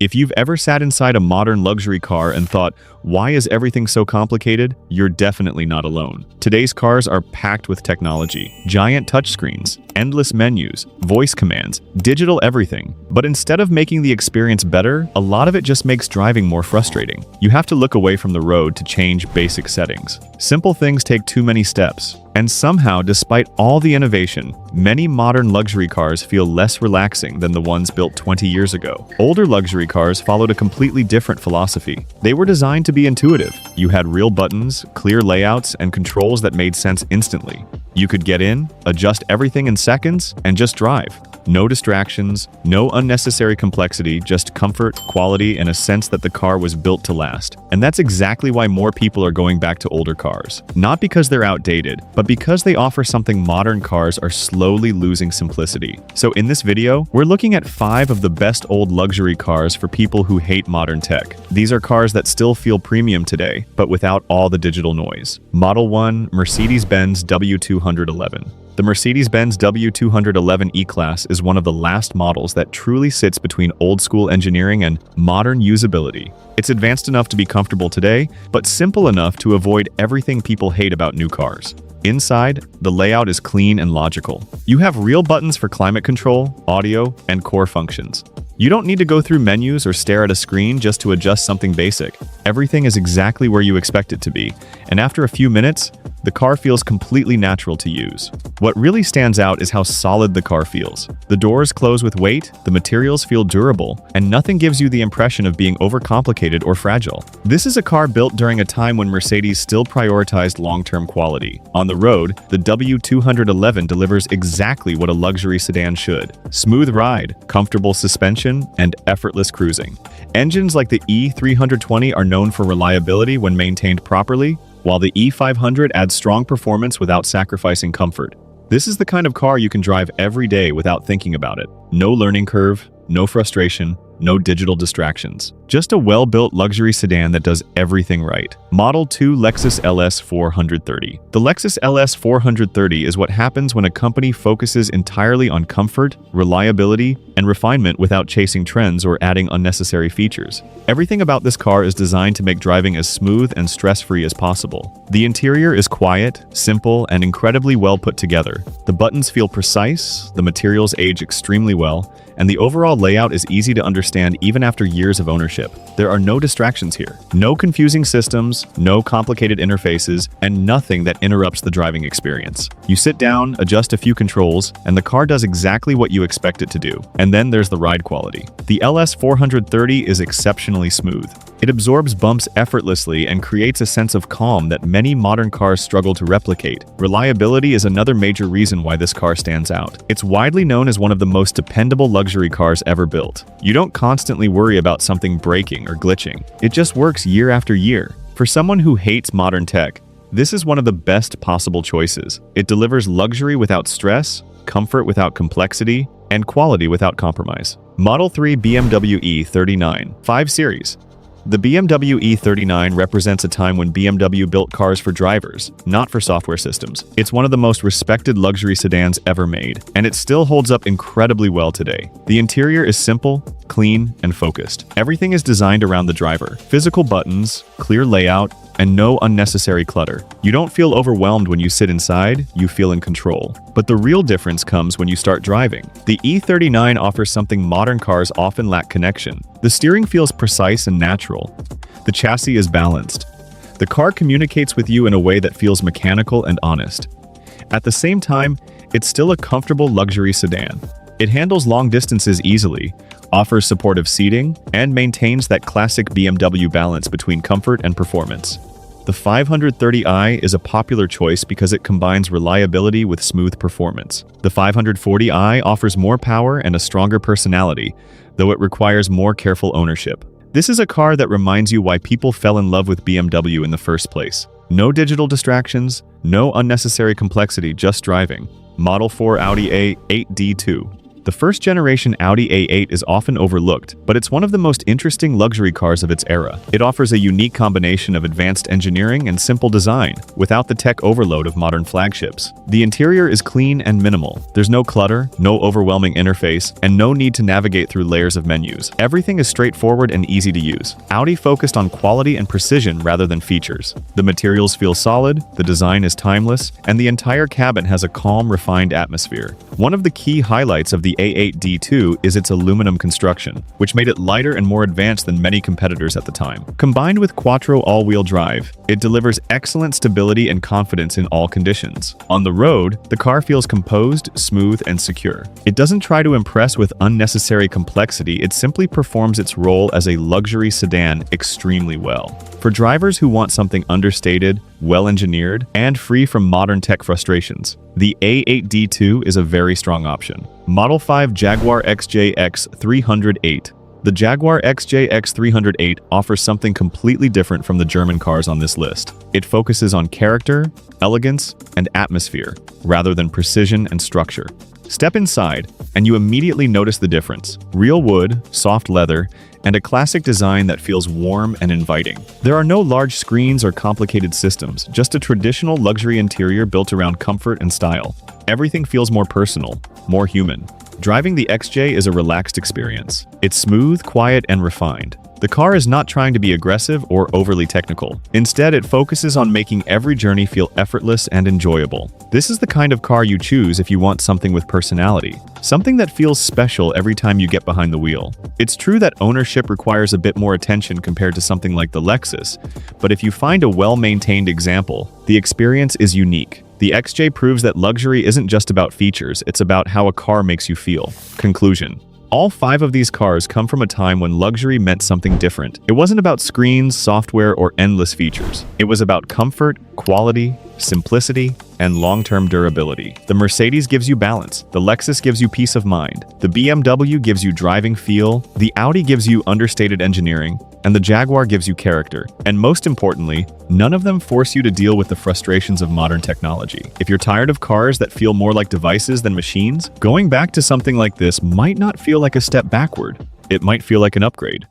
If you've ever sat inside a modern luxury car and thought, why is everything so complicated? You're definitely not alone. Today's cars are packed with technology, giant touchscreens, endless menus, voice commands, digital everything. But instead of making the experience better, a lot of it just makes driving more frustrating. You have to look away from the road to change basic settings. Simple things take too many steps. And somehow, despite all the innovation, many modern luxury cars feel less relaxing than the ones built 20 years ago. Older luxury cars followed a completely different philosophy. They were designed to be intuitive. You had real buttons, clear layouts, and controls that made sense instantly. You could get in, adjust everything in seconds, and just drive. No distractions, no unnecessary complexity, just comfort, quality, and a sense that the car was built to last. And that's exactly why more people are going back to older cars. Not because they're outdated, but because they offer something modern cars are slowly losing simplicity. So in this video, we're looking at 5 of the best old luxury cars for people who hate modern tech. These are cars that still feel premium today, but without all the digital noise. Model 1, Mercedes-Benz W211. The Mercedes-Benz W211 E-Class is one of the last models that truly sits between old-school engineering and modern usability. It's advanced enough to be comfortable today, but simple enough to avoid everything people hate about new cars. Inside, the layout is clean and logical. You have real buttons for climate control, audio, and core functions. You don't need to go through menus or stare at a screen just to adjust something basic. Everything is exactly where you expect it to be, and after a few minutes, the car feels completely natural to use. What really stands out is how solid the car feels. The doors close with weight, the materials feel durable, and nothing gives you the impression of being overcomplicated or fragile. This is a car built during a time when Mercedes still prioritized long-term quality. On the road, the W211 delivers exactly what a luxury sedan should. Smooth ride, comfortable suspension, and effortless cruising. Engines like the E39 are known for reliability when maintained properly, while the E500 adds strong performance without sacrificing comfort. This is the kind of car you can drive every day without thinking about it. No learning curve, no frustration, no digital distractions. Just a well-built luxury sedan that does everything right. Model 2 Lexus LS430. The Lexus LS430 is what happens when a company focuses entirely on comfort, reliability, and refinement without chasing trends or adding unnecessary features. Everything about this car is designed to make driving as smooth and stress-free as possible. The interior is quiet, simple, and incredibly well put together. The buttons feel precise, the materials age extremely well, and the overall layout is easy to understand even after years of ownership. There are no distractions here. No confusing systems, no complicated interfaces, and nothing that interrupts the driving experience. You sit down, adjust a few controls, and the car does exactly what you expect it to do. And then there's the ride quality. The LS430 is exceptionally smooth. It absorbs bumps effortlessly and creates a sense of calm that many modern cars struggle to replicate. Reliability is another major reason why this car stands out. It's widely known as one of the most dependable luxury cars ever built. You don't constantly worry about something breaking or glitching. It just works year after year. For someone who hates modern tech, this is one of the best possible choices. It delivers luxury without stress, comfort without complexity, and quality without compromise. Model 3 BMW E39 5 Series. The BMW E39 represents a time when BMW built cars for drivers, not for software systems. It's one of the most respected luxury sedans ever made, and it still holds up incredibly well today. The interior is simple, clean, and focused. Everything is designed around the driver. Physical buttons, clear layout, and no unnecessary clutter. You don't feel overwhelmed when you sit inside, you feel in control. But the real difference comes when you start driving. The E39 offers something modern cars often lack: connection. The steering feels precise and natural. The chassis is balanced. The car communicates with you in a way that feels mechanical and honest. At the same time, it's still a comfortable luxury sedan. It handles long distances easily, offers supportive seating, and maintains that classic BMW balance between comfort and performance. The 530i is a popular choice because it combines reliability with smooth performance. The 540i offers more power and a stronger personality, though it requires more careful ownership. This is a car that reminds you why people fell in love with BMW in the first place. No digital distractions, no unnecessary complexity, just driving. Model 4 Audi A8 D2. The first-generation Audi A8 is often overlooked, but it's one of the most interesting luxury cars of its era. It offers a unique combination of advanced engineering and simple design, without the tech overload of modern flagships. The interior is clean and minimal. There's no clutter, no overwhelming interface, and no need to navigate through layers of menus. Everything is straightforward and easy to use. Audi focused on quality and precision rather than features. The materials feel solid, the design is timeless, and the entire cabin has a calm, refined atmosphere. One of the key highlights of the A8 D2 is its aluminum construction, which made it lighter and more advanced than many competitors at the time. Combined with Quattro all-wheel drive, it delivers excellent stability and confidence in all conditions. On the road, the car feels composed, smooth, and secure. It doesn't try to impress with unnecessary complexity, it simply performs its role as a luxury sedan extremely well. For drivers who want something understated, well-engineered, and free from modern tech frustrations, the A8 D2 is a very strong option. Model 5 Jaguar XJ X308. The Jaguar XJ X308 offers something completely different from the German cars on this list. It focuses on character, elegance, and atmosphere, rather than precision and structure. Step inside, and you immediately notice the difference. Real wood, soft leather, and a classic design that feels warm and inviting. There are no large screens or complicated systems, just a traditional luxury interior built around comfort and style. Everything feels more personal, more human. Driving the XJ is a relaxed experience. It's smooth, quiet, and refined. The car is not trying to be aggressive or overly technical. Instead, it focuses on making every journey feel effortless and enjoyable. This is the kind of car you choose if you want something with personality, something that feels special every time you get behind the wheel. It's true that ownership requires a bit more attention compared to something like the Lexus, but if you find a well-maintained example, the experience is unique. The XJ proves that luxury isn't just about features, it's about how a car makes you feel. Conclusion. All 5 of these cars come from a time when luxury meant something different. It wasn't about screens, software, or endless features. It was about comfort, quality, simplicity, and long-term durability. The Mercedes gives you balance, the Lexus gives you peace of mind, the BMW gives you driving feel, the Audi gives you understated engineering, and the Jaguar gives you character. And most importantly, none of them force you to deal with the frustrations of modern technology. If you're tired of cars that feel more like devices than machines, going back to something like this might not feel like a step backward. It might feel like an upgrade.